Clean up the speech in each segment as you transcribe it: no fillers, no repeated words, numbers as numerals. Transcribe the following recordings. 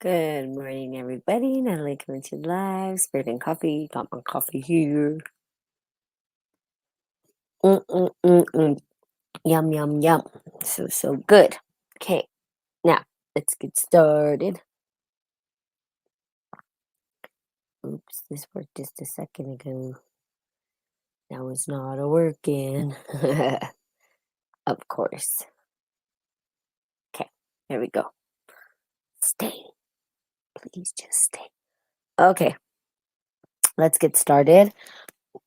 Good morning, everybody. Natalie coming to you live. Spirit and coffee. Got my coffee here. Mm-mm-mm-mm. Yum, yum, yum. So good. Okay, now let's get started. Oops, this worked just a second ago. That was not a working. Of course. Okay, there we go. Stay. Please just stay. Okay, let's get started.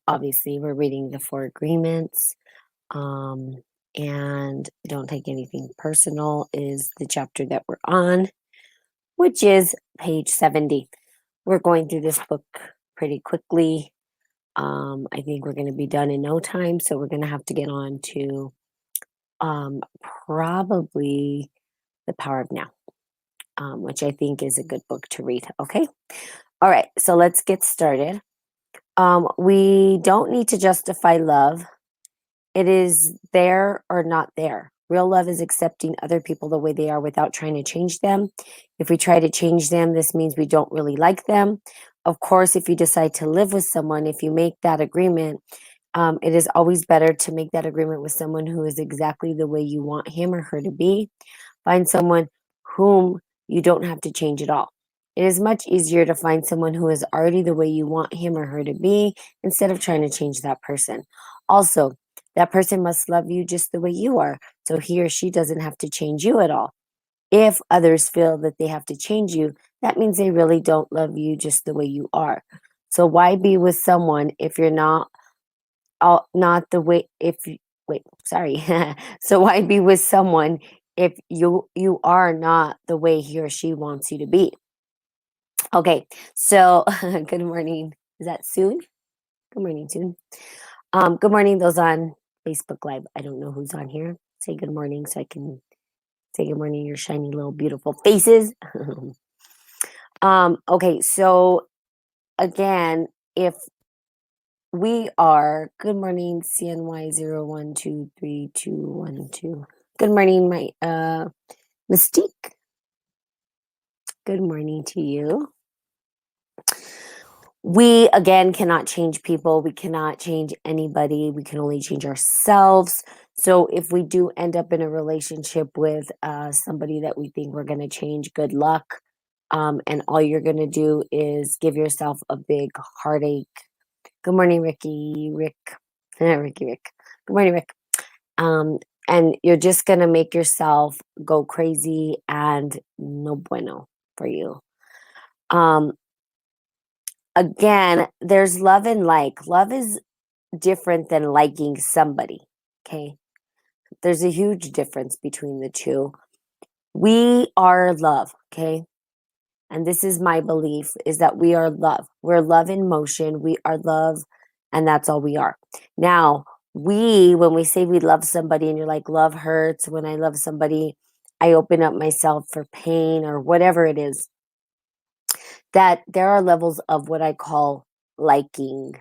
Obviously, we're reading the Four Agreements. Um, and Don't Take Anything Personal is the chapter that we're on, which is page 70. We're going through this book pretty quickly. I think we're going to be done in no time, so we're going to have to get on to probably The Power of Now, which I think is a good book to read. Okay. All right. So let's get started. We don't need to justify love. It is there or not there. Real love is accepting other people the way they are without trying to change them. If we try to change them, this means we don't really like them. Of course, if you decide to live with someone, if you make that agreement, it is always better to make that agreement with someone who is exactly the way you want him or her to be. Find someone whom you don't have to change at all. It is much easier to find someone who is already the way you want him or her to be instead of trying to change that person. Also, that person must love you just the way you are, so he or she doesn't have to change you at all. If others feel that they have to change you, that means they really don't love you just the way you are. So why be with someone if you're not the way if you, wait, sorry. So why be with someone if you are not the way he or she wants you to be? Okay. So good morning. Is that soon? Good morning, soon. Good morning, those on Facebook Live. I don't know who's on here. Say good morning so I can say good morning, your shiny little beautiful faces. Okay, so again, if we are good morning, CNY01232212. Good morning, my Mystique. Good morning to you. We again cannot change people. We cannot change anybody. We can only change ourselves. So if we do end up in a relationship with somebody that we think we're going to change, good luck. And all you're going to do is give yourself a big heartache. Good morning, Ricky. Rick. Ricky, Rick. Good morning, Rick. Um, and you're just going to make yourself go crazy and no bueno for you. Again, there's love and like. Love is different than liking somebody. Okay. There's a huge difference between the two. We are love. Okay. And this is my belief is that we are love. We're love in motion. We are love. And that's all we are. Now, when we say we love somebody and you're like, love hurts. When I love somebody, I open up myself for pain or whatever it is, that there are levels of what I call liking,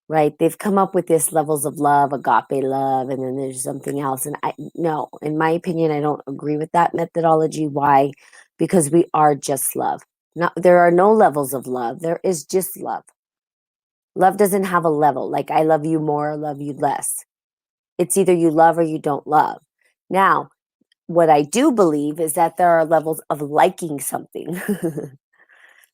right? They've come up with this levels of love, agape love, and then there's something else. And no, in my opinion, I don't agree with that methodology. Why? Because we are just love. Not, there are no levels of love. There is just love. Love doesn't have a level. Like I love you more, I love you less. It's either you love or you don't love. Now, what I do believe is that there are levels of liking something.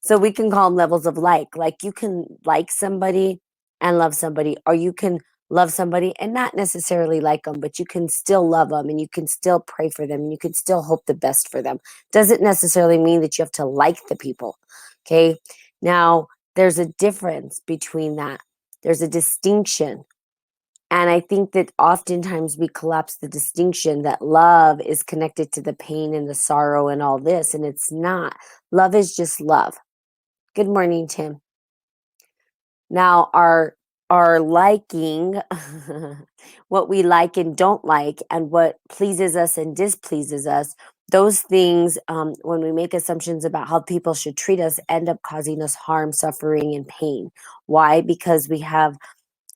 So we can call them levels of like. Like you can like somebody and love somebody, or you can love somebody and not necessarily like them, but you can still love them and you can still pray for them and you can still hope the best for them. Doesn't necessarily mean that you have to like the people. Okay. Now, there's a difference between that. There's a distinction. And I think that oftentimes we collapse the distinction that love is connected to the pain and the sorrow and all this, and it's not. Love is just love. Good morning, Tim. Now, our liking, what we like and don't like, and what pleases us and displeases us, those things, when we make assumptions about how people should treat us, end up causing us harm, suffering, and pain. Why? Because we have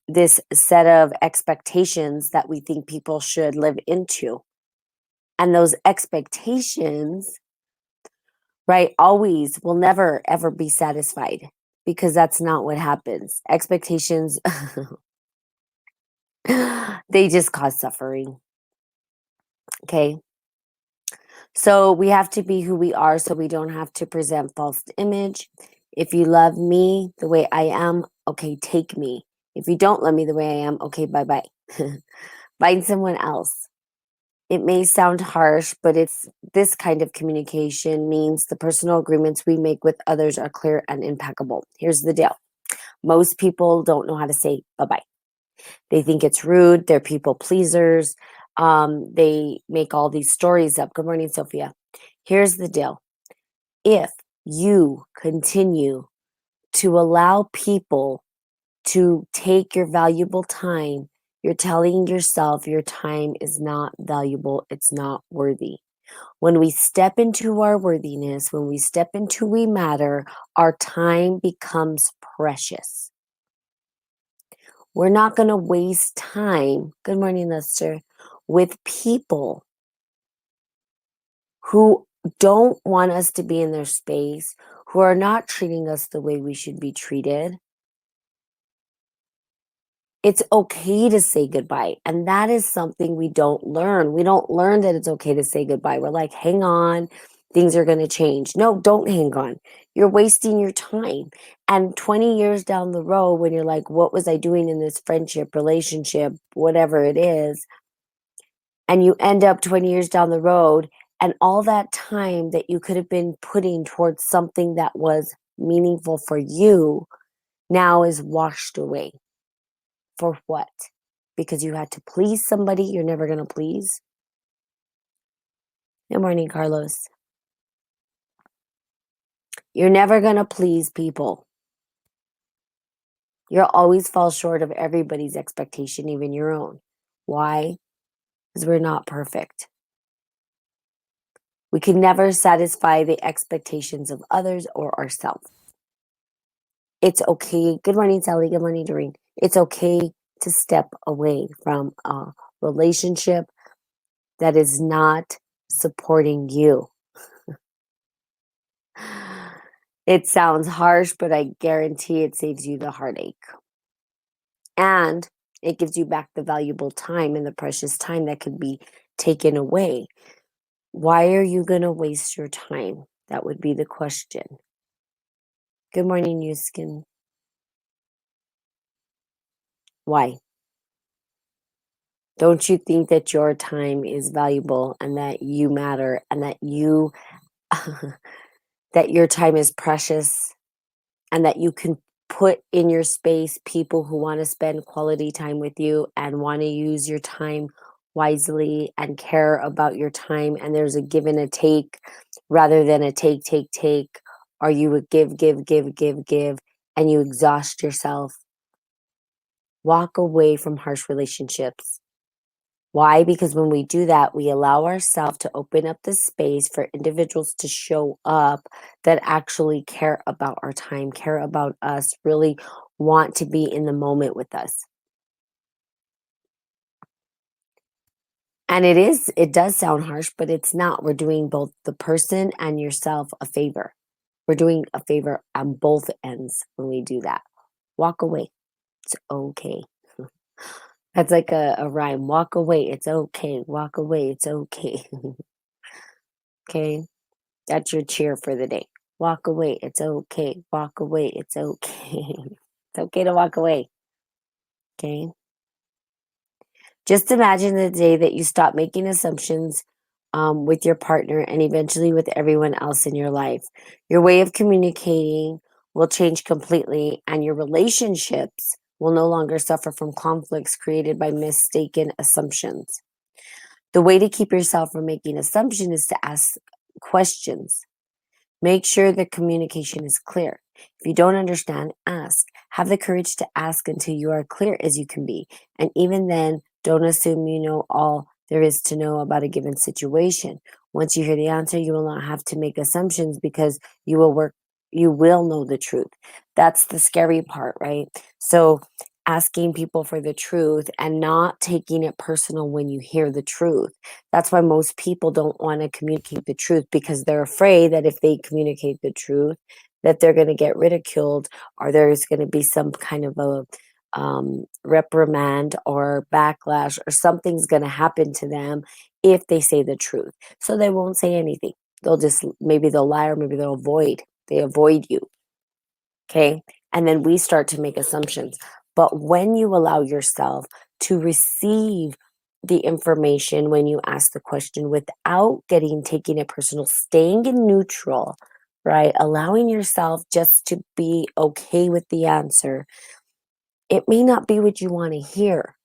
this set of expectations that we think people should live into. And those expectations right? Always will never ever be satisfied because that's not what happens. Expectations, they just cause suffering. Okay. So we have to be who we are so we don't have to present false image. If you love me the way I am, okay, take me. If you don't love me the way I am, okay, bye bye. Find someone else. It may sound harsh, but it's this kind of communication means the personal agreements we make with others are clear and impeccable. Here's the deal. Most people don't know how to say bye bye. They think it's rude. They're people pleasers. They make all these stories up. Good morning, Sophia. Here's the deal. If you continue to allow people to take your valuable time, you're telling yourself your time is not valuable, it's not worthy. When we step into our worthiness, when we step into we matter, our time becomes precious. We're not going to waste time, good morning, Lester, with people who don't want us to be in their space, who are not treating us the way we should be treated. It's okay to say goodbye. And that is something we don't learn. We don't learn that it's okay to say goodbye. We're like, hang on, things are going to change. No, don't hang on. You're wasting your time. And 20 years down the road, when you're like, what was I doing in this friendship, relationship, whatever it is, and you end up 20 years down the road, and all that time that you could have been putting towards something that was meaningful for you now is washed away. For what? Because you had to please somebody you're never going to please? Good morning, Carlos. You're never going to please people. You'll always fall short of everybody's expectation, even your own. Why? Because we're not perfect. We can never satisfy the expectations of others or ourselves. It's okay. Good morning, Sally. Good morning, Doreen. It's okay to step away from a relationship that is not supporting you. It sounds harsh, but I guarantee it saves you the heartache. And it gives you back the valuable time and the precious time that could be taken away. Why are you going to waste your time? That would be the question. Good morning, Newskin. Why? Don't you think that your time is valuable and that you matter and that you that your time is precious and that you can put in your space people who want to spend quality time with you and want to use your time wisely and care about your time, and there's a give and a take rather than a take, or you would give and you exhaust yourself. Walk away from harsh relationships. Why? Because when we do that, we allow ourselves to open up the space for individuals to show up that actually care about our time, care about us, really want to be in the moment with us. And it does sound harsh, but it's not. We're doing both the person and yourself a favor. We're doing a favor on both ends when we do that. Walk away. It's okay. That's like a rhyme. Walk away. It's okay. Walk away. It's okay. Okay. That's your cheer for the day. Walk away. It's okay. Walk away. It's okay. It's okay to walk away. Okay. Just imagine the day that you stop making assumptions with your partner and eventually with everyone else in your life. Your way of communicating will change completely, and your relationships will no longer suffer from conflicts created by mistaken assumptions. The way to keep yourself from making assumptions is to ask questions. Make sure the communication is clear. If you don't understand, ask. Have the courage to ask until you are clear as you can be. And even then, don't assume you know all there is to know about a given situation. Once you hear the answer, you will not have to make assumptions because you will know the truth. That's the scary part, right? So asking people for the truth and not taking it personal when you hear the truth. That's why most people don't want to communicate the truth because they're afraid that if they communicate the truth, that they're going to get ridiculed or there's going to be some kind of a reprimand or backlash or something's going to happen to them if they say the truth. So they won't say anything. They'll just, maybe they'll lie or maybe they'll avoid. They avoid you. Okay. And then we start to make assumptions. But when you allow yourself to receive the information when you ask the question without taking it personal, staying in neutral, right? Allowing yourself just to be okay with the answer, it may not be what you want to hear.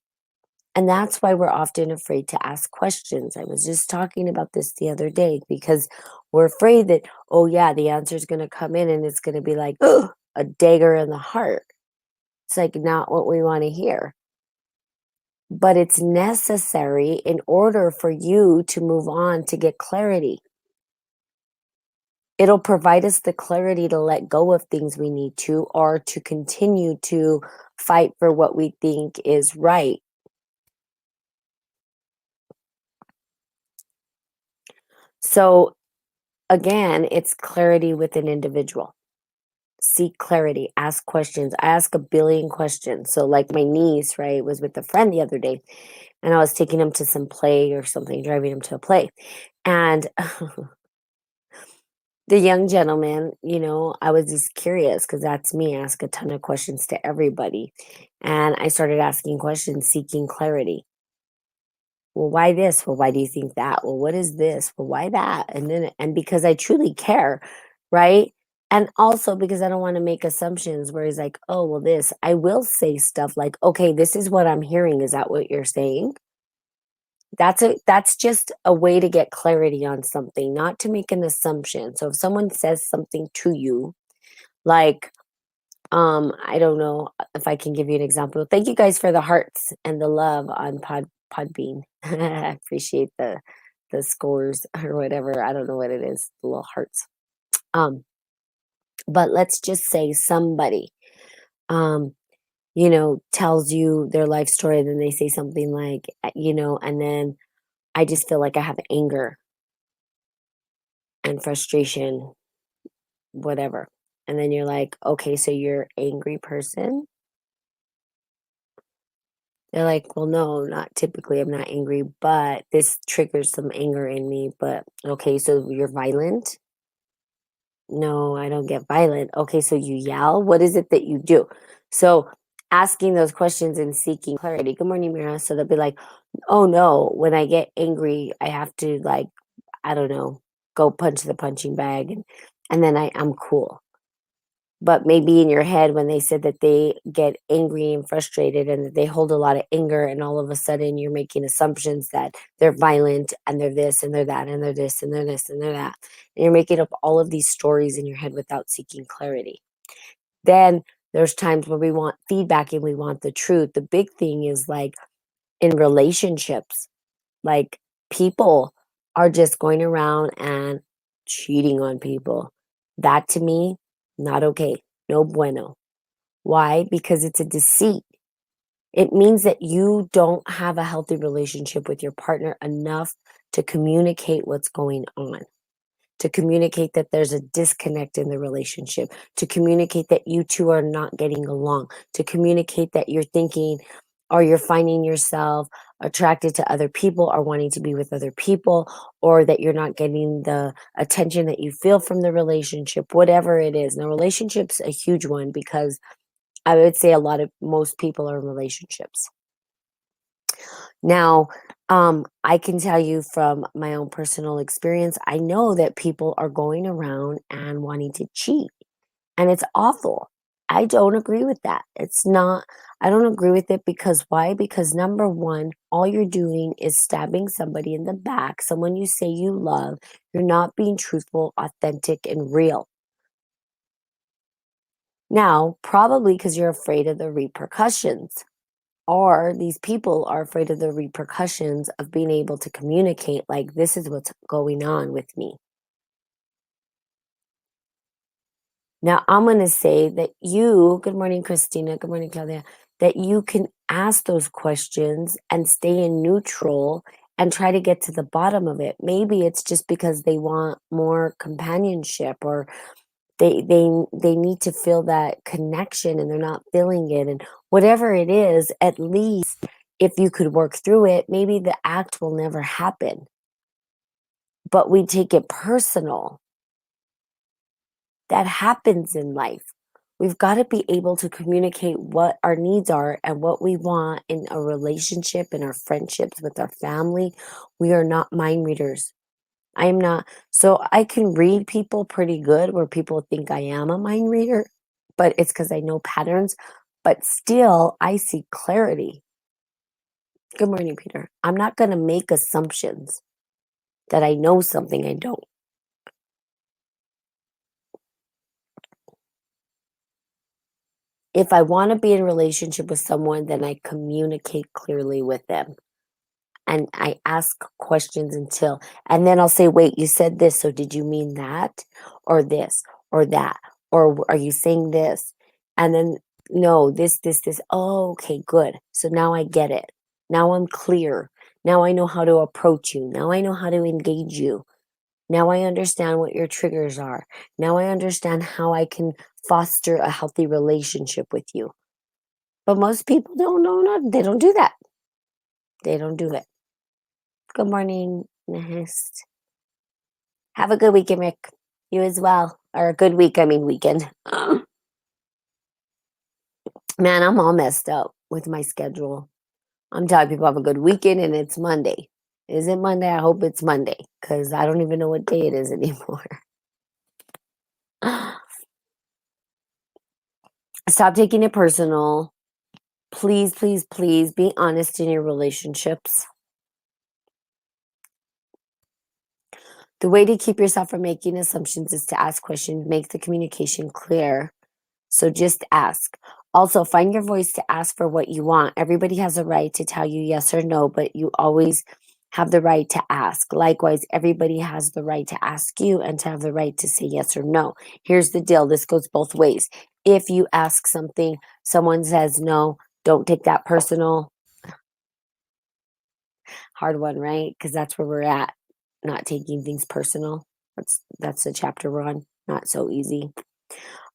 And that's why we're often afraid to ask questions. I was just talking about this the other day because we're afraid that, oh, yeah, the answer is going to come in and it's going to be like, oh, a dagger in the heart. It's like not what we want to hear. But it's necessary in order for you to move on to get clarity. It'll provide us the clarity to let go of things we need to or to continue to fight for what we think is right. So again, it's clarity with an individual. Seek clarity, ask questions. I ask a billion questions. So, like my niece, right, was with a friend the other day, and I was taking him to some play or something, driving him to a play. And the young gentleman, I was just curious because that's me, ask a ton of questions to everybody. And I started asking questions, seeking clarity. Well, why this? Well, why do you think that? Well, what is this? Well, why that? And because I truly care, right? And also because I don't want to make assumptions where he's like, oh, well, this, I will say stuff like, okay, this is what I'm hearing. Is that what you're saying? That's just a way to get clarity on something, not to make an assumption. So if someone says something to you, like, I don't know if I can give you an example. Thank you guys for the hearts and the love on Podbean. I appreciate the scores or whatever. I don't know what it is, the little hearts. Um, but let's just say somebody um, tells you their life story, and then they say something like, and then I just feel like I have anger and frustration, whatever. And then you're like, okay, so you're an angry person? They're like, well, no, not typically. I'm not angry, but this triggers some anger in me. But okay, so you're violent? No, I don't get violent. Okay, so you yell? What is it that you do? So asking those questions and seeking clarity. Good morning, Mira. So they'll be like, oh no, when I get angry, I have to, like, I don't know, go punch the punching bag and then I'm cool. But maybe in your head, when they said that they get angry and frustrated and that they hold a lot of anger, and all of a sudden you're making assumptions that they're violent and they're this and they're that and they're this and they're this and they're that. And you're making up all of these stories in your head without seeking clarity. Then there's times where we want feedback and we want the truth. The big thing is, like, in relationships, like, people are just going around and cheating on people. That, to me, not okay. No bueno. Why? Because it's a deceit. It means that you don't have a healthy relationship with your partner enough to communicate what's going on, to communicate that there's a disconnect in the relationship, to communicate that you two are not getting along, to communicate that you're thinking or you're finding yourself attracted to other people or wanting to be with other people, or that you're not getting the attention that you feel from the relationship, whatever it is. Now, relationship's a huge one because I would say most people are in relationships. Now, I can tell you from my own personal experience, I know that people are going around and wanting to cheat, and it's awful. I don't agree with that. I don't agree with it because why? Because number one, all you're doing is stabbing somebody in the back, someone you say you love. You're not being truthful, authentic, and real. Now, probably because you're afraid of the repercussions, or these people are afraid of the repercussions of being able to communicate, like, this is what's going on with me. Now, I'm going to say that good morning, Christina. Good morning, Claudia. that you can ask those questions and stay in neutral and try to get to the bottom of it. Maybe it's just because they want more companionship, or they need to feel that connection and they're not feeling it, and whatever it is, at least if you could work through it, maybe the act will never happen. But we take it personal. That happens in life. We've got to be able to communicate what our needs are and what we want in a relationship, in our friendships, with our family. We are not mind readers. I am not. So I can read people pretty good where people think I am a mind reader, but it's because I know patterns. But still, I see clarity. Good morning, Peter. I'm not going to make assumptions that I know something I don't. If I want to be in a relationship with someone, then I communicate clearly with them. And I ask questions until, and then I'll say, wait, you said this, so did you mean that, or this, or that, or are you saying this? And then, no, this. Oh, okay, good. So now I get it. Now I'm clear. Now I know how to approach you. Now I know how to engage you. Now I understand what your triggers are. Now I understand how I can foster a healthy relationship with you. But most people don't know, they don't do that. They don't do it. Good morning, Nest. Have a good weekend, Rick. You as well. Or a good week, I mean weekend. Man, I'm all messed up with my schedule. I'm telling people have a good weekend and it's Monday. Is it Monday? I hope it's Monday because I don't even know what day it is anymore. Stop taking it personal. Please, please, please be honest in your relationships. The way to keep yourself from making assumptions is to ask questions, make the communication clear. So just ask. Also, find your voice to ask for what you want. Everybody has a right to tell you yes or no, but you always have the right to ask. Likewise, everybody has the right to ask you and to have the right to say yes or no. Here's the deal, this goes both ways. If you ask something, someone says no, don't take that personal. Hard one, right? Because that's where we're at, not taking things personal. That's the chapter we're on. Not so easy.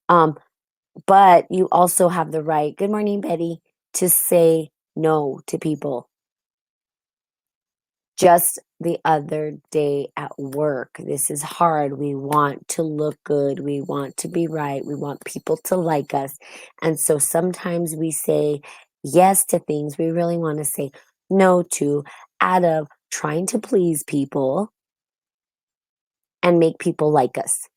Um, but you also have the right, good morning, Betty, to say no to people. Just the other day at work, this is hard. We want to look good. We want to be right. We want people to like us. And so sometimes we say yes to things we really want to say no to out of trying to please people and make people like us.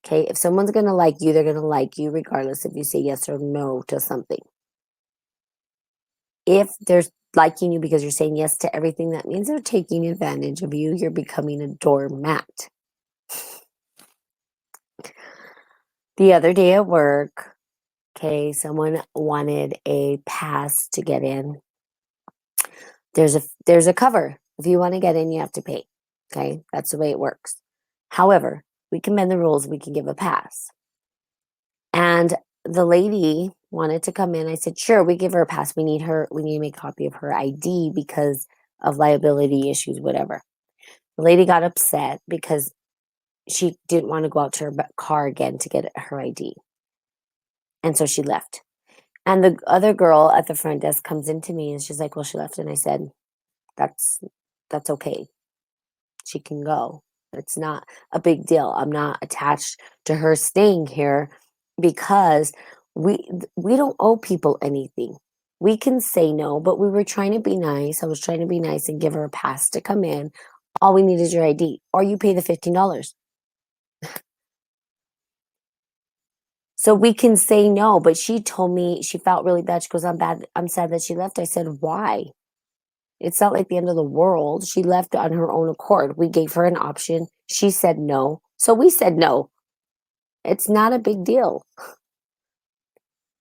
Okay, if someone's going to like you, they're going to like you regardless if you say yes or no to something. If they're liking you because you're saying yes to everything, that means they're taking advantage of you. You're becoming a doormat. The other day at work, okay, someone wanted a pass to get in. There's a cover. If you want to get in, you have to pay. Okay, that's the way it works. However, we can bend the rules. We can give a pass. And the lady wanted to come in. I said, sure, we give her a pass. We need to make a copy of her ID because of liability issues, whatever. The lady got upset because she didn't want to go out to her car again to get her ID. And so she left. And the other girl at the front desk comes into me and she's like, well, she left. And I said, that's okay. She can go. It's not a big deal. I'm not attached to her staying here because we don't owe people anything. We can say no, but we were trying to be nice. I was trying to be nice and give her a pass to come in. All we need is your ID, or you pay the $15. So we can say no, but she told me she felt really bad. She goes, I'm sad that she left. I said, why? It's not like the end of the world. She left on her own accord. We gave her an option. She said no. So we said no. It's not a big deal.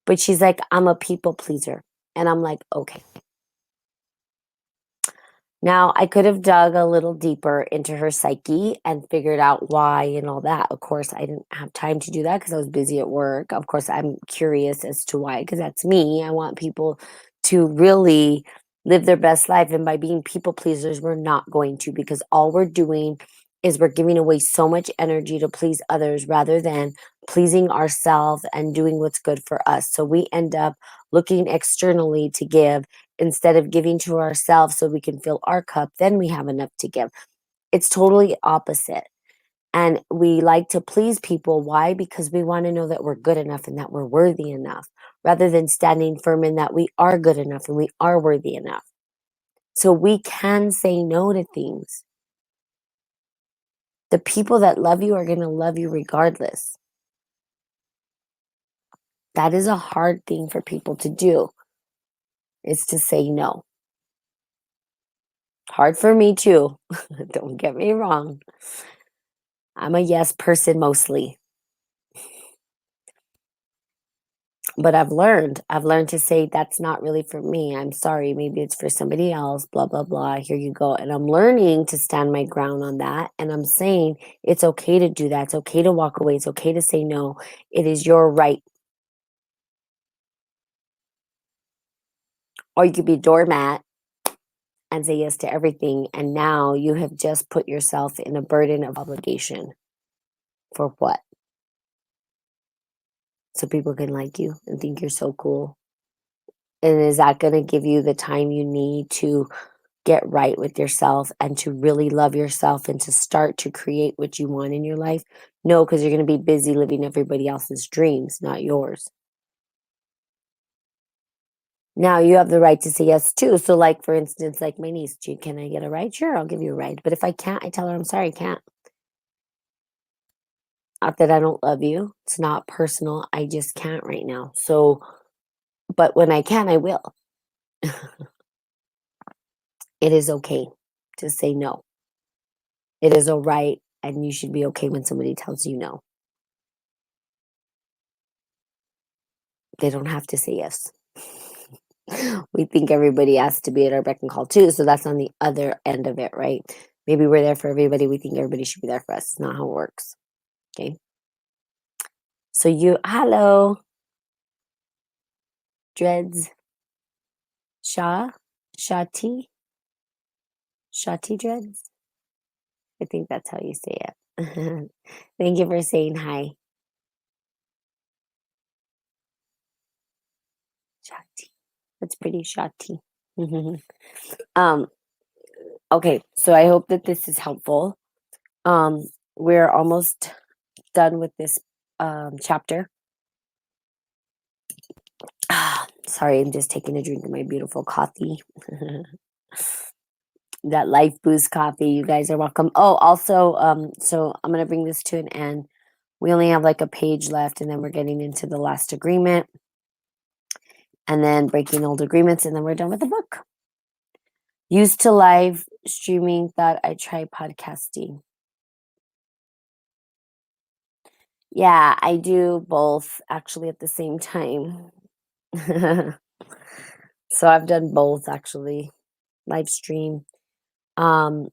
But she's like, I'm a people pleaser. And I'm like, okay. Now, I could have dug a little deeper into her psyche and figured out why and all that. Of course, I didn't have time to do that because I was busy at work. Of course, I'm curious as to why, because that's me. I want people to really live their best life. And by being people pleasers, we're not going to, because all we're doing is we're giving away so much energy to please others rather than pleasing ourselves and doing what's good for us. So we end up looking externally to give instead of giving to ourselves so we can fill our cup, then we have enough to give. It's totally opposite. And we like to please people. Why? Because we want to know that we're good enough and that we're worthy enough, rather than standing firm in that we are good enough and we are worthy enough. So we can say no to things. The people that love you are going to love you regardless. That is a hard thing for people to do, is to say no. Hard for me too. Don't get me wrong. I'm a yes person mostly. But I've learned to say that's not really for me. I'm sorry, maybe it's for somebody else, blah blah blah. Here you go. And I'm learning to stand my ground on that, and I'm saying it's okay to do that. It's okay to walk away. It's okay to say no. It is your right. Or you could be a doormat and say yes to everything, and now you have just put yourself in a burden of obligation. For what? So people can like you and think you're so cool. And is that going to give you the time you need to get right with yourself and to really love yourself and to start to create what you want in your life? No, because you're going to be busy living everybody else's dreams, not yours. Now you have the right to say yes too. So, like for instance, like my niece, can I get a ride? Sure, I'll give you a ride. But if I can't, I tell her I'm sorry, I can't. Not that I don't love you. It's not personal. I just can't right now. So, but when I can, I will. It is okay to say no. It is all right, and you should be okay when somebody tells you no. They don't have to say yes. We think everybody has to be at our beck and call too. So that's on the other end of it, right? Maybe we're there for everybody. We think everybody should be there for us. It's not how it works. Okay. So hello, dreads, Shaw, Shati, Shati dreads. I think that's how you say it. Thank you for saying hi, Shati. That's pretty Shati. um. Okay. So I hope that this is helpful. Um. We're almost done with this chapter. Sorry, I'm just taking a drink of my beautiful coffee. That Life Boost coffee. You guys are welcome. Oh, also, so I'm gonna bring this to an end. We only have like a page left, and then we're getting into the last agreement, and then breaking old agreements, and then we're done with the book. Used to live streaming, thought I'd try podcasting. Yeah, I do both actually at the same time. So I've done both actually, live stream. Um,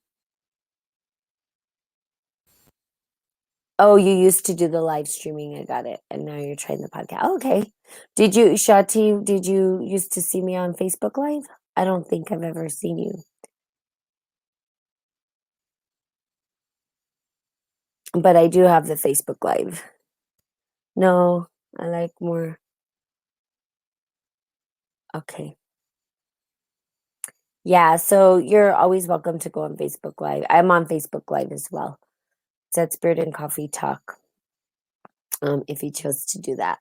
Oh, you used to do the live streaming. I got it. And now you're trying the podcast. Okay. Did you used to see me on Facebook Live? I don't think I've ever seen you, but I do have the Facebook Live. No, I like more. Okay. Yeah. So you're always welcome to go on Facebook Live. I'm on Facebook Live as well. It's at Spirit and Coffee Talk. If you chose to do that.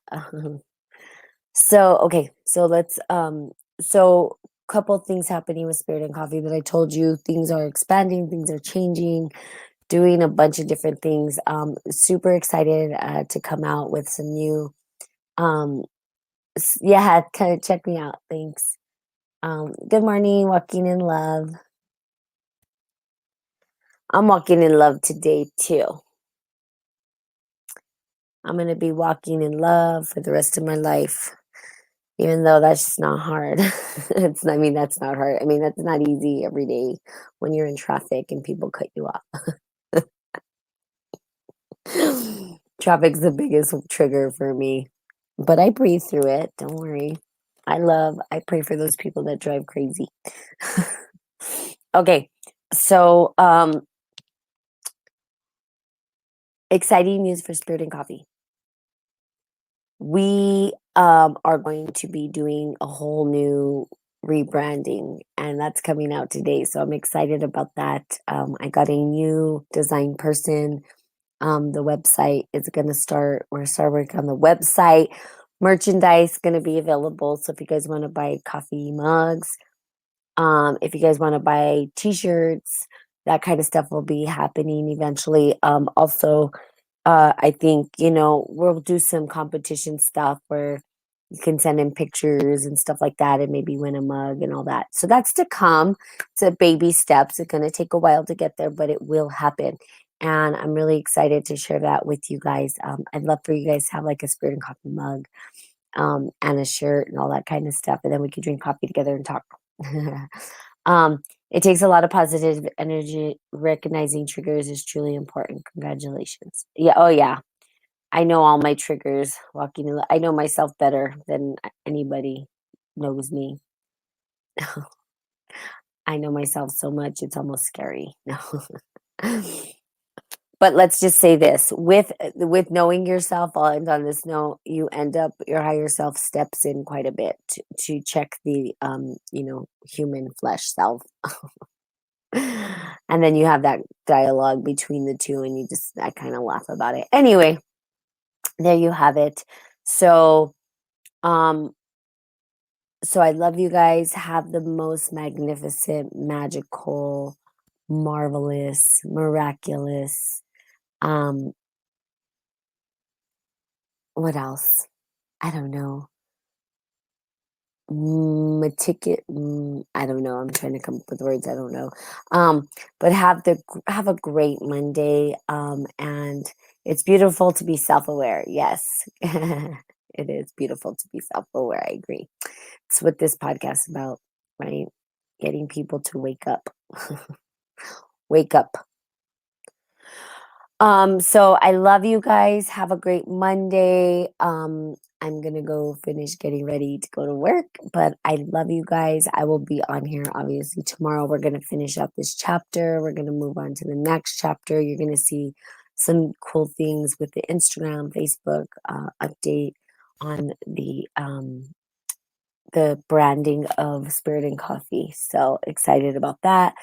So, okay, so so couple things happening with Spirit and Coffee that I told you. Things are expanding, things are changing, doing a bunch of different things. Super excited to come out with some new, um, yeah, kind of check me out. Thanks. Good morning, walking in love. I'm walking in love today too. I'm going to be walking in love for the rest of my life. Even though that's just not hard. I mean, that's not hard. I mean, that's not easy every day when you're in traffic and people cut you off. Traffic's the biggest trigger for me, but I breathe through it. Don't worry. I pray for those people that drive crazy. Okay, so exciting news for Spirit and Coffee. We are going to be doing a whole new rebranding, and that's coming out today. So I'm excited about that. I got a new design person. The website is going to start. We're starting working on the website. Merchandise going to be available. So if you guys want to buy coffee mugs, if you guys want to buy T-shirts, that kind of stuff will be happening eventually. Also, I think we'll do some competition stuff where you can send in pictures and stuff like that, and maybe win a mug and all that. So that's to come. It's a baby steps. It's going to take a while to get there, but it will happen. And I'm really excited to share that with you guys. I'd love for you guys to have like a Spirit and Coffee mug, and a shirt and all that kind of stuff, and then we could drink coffee together and talk. It takes a lot of positive energy. Recognizing triggers is truly important. Congratulations. Yeah. Oh, yeah. I know all my triggers. I know myself better than anybody knows me. I know myself so much, it's almost scary. No. But let's just say this, with knowing yourself, I'll end on this note, you end up, your higher self steps in quite a bit to check the human flesh self. And then you have that dialogue between the two, and I kind of laugh about it. Anyway, there you have it. So um so I love you guys. Have the most magnificent, magical, marvelous, miraculous, um what else? I don't know. I don't know. I'm trying to come up with words. I don't know. But have a great Monday. And it's beautiful to be self-aware. Yes. It is beautiful to be self-aware. I agree. It's what this podcast is about, right? Getting people to wake up. Wake up. So I love you guys. Have a great Monday. I'm gonna go finish getting ready to go to work, but I love you guys. I will be on here obviously tomorrow. We're gonna finish up this chapter. We're gonna move on to the next chapter. You're gonna see some cool things with the Instagram, Facebook update on the branding of Spirit and Coffee. So excited about that.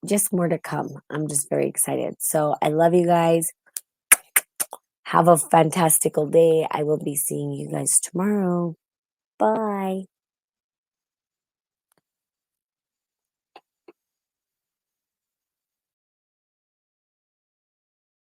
Just more to come. I'm just very excited. So I love you guys. Have a fantastical day. I will be seeing you guys tomorrow. Bye.